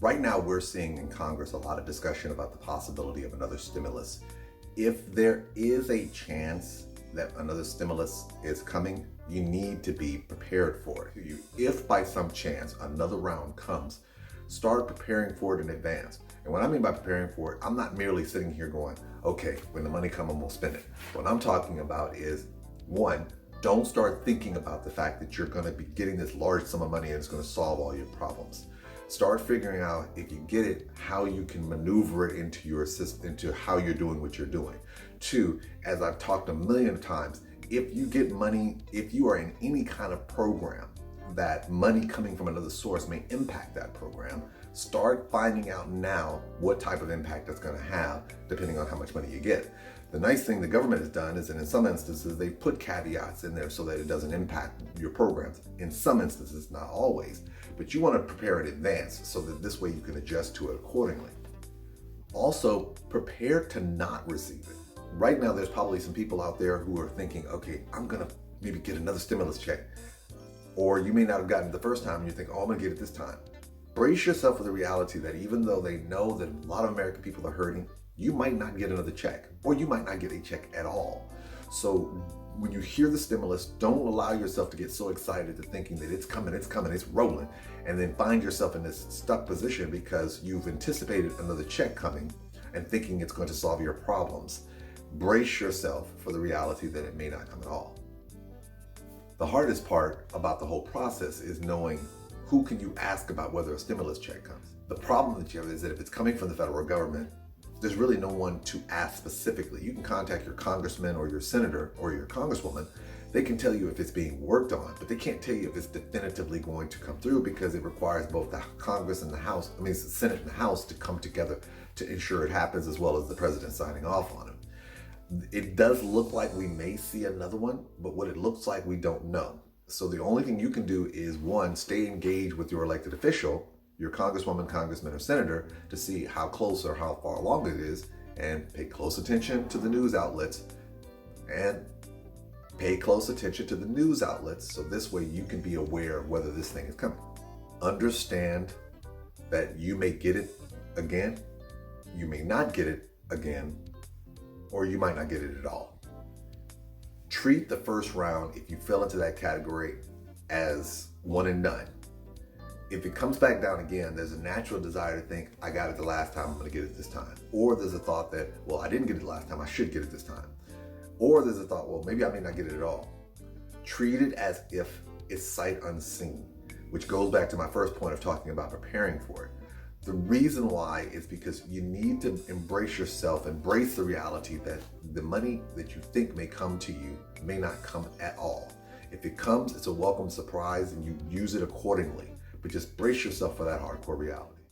Right now, we're seeing in Congress a lot of discussion about the possibility of another stimulus. If there is a chance that another stimulus is coming, you need to be prepared for it. If by some chance another round comes, start preparing for it in advance. And what I mean by preparing for it, I'm not merely sitting here going, okay, when the money comes, I'm gonna spend it. What I'm talking about is, one, don't start thinking about the fact that you're gonna be getting this large sum of money and it's gonna solve all your problems. Start figuring out, if you get it, how you can maneuver it into your system, into how you're doing what you're doing. Two, as I've talked a million times, if you get money, if you are in any kind of program that money coming from another source may impact that program, start finding out now what type of impact that's going to have depending on how much money you get. The nice thing the government has done is that in some instances they put caveats in there so that it doesn't impact your programs. In some instances, not always, but you want to prepare in advance so that this way you can adjust to it accordingly. Also, prepare to not receive it. Right now, there's probably some people out there who are thinking, okay, I'm gonna maybe get another stimulus check. Or you may not have gotten it the first time and you think, oh, I'm gonna get it this time. Brace yourself for the reality that even though they know that a lot of American people are hurting, you might not get another check, or you might not get a check at all. So when you hear the stimulus, don't allow yourself to get so excited to thinking that it's coming, it's rolling, and then find yourself in this stuck position because you've anticipated another check coming and thinking it's going to solve your problems. Brace yourself for the reality that it may not come at all. The hardest part about the whole process is knowing who can you ask about whether a stimulus check comes. The problem that you have is that if it's coming from the federal government, there's really no one to ask specifically. You can contact your congressman or your senator or your congresswoman. They can tell you if it's being worked on, but they can't tell you if it's definitively going to come through because it requires both the Congress and the House, the Senate and the House to come together to ensure it happens, as well as the president signing off on it. It does look like we may see another one, but what it looks like, we don't know. So the only thing you can do is, one, stay engaged with your elected official, your congresswoman, congressman, or senator, to see how close or how far along it is, and pay close attention to the news outlets, so this way you can be aware of whether this thing is coming. Understand that you may get it again, you may not get it again, or you might not get it at all. Treat the first round, if you fell into that category, as one and done. If it comes back down again, there's a natural desire to think, I got it the last time, I'm gonna get it this time. Or there's a thought that, well, I didn't get it the last time, I should get it this time. Or there's a thought, well, maybe I may not get it at all. Treat it as if it's sight unseen, which goes back to my first point of talking about preparing for it. The reason why is because you need to embrace yourself, embrace the reality that the money that you think may come to you may not come at all. If it comes, it's a welcome surprise and you use it accordingly, but just brace yourself for that hardcore reality.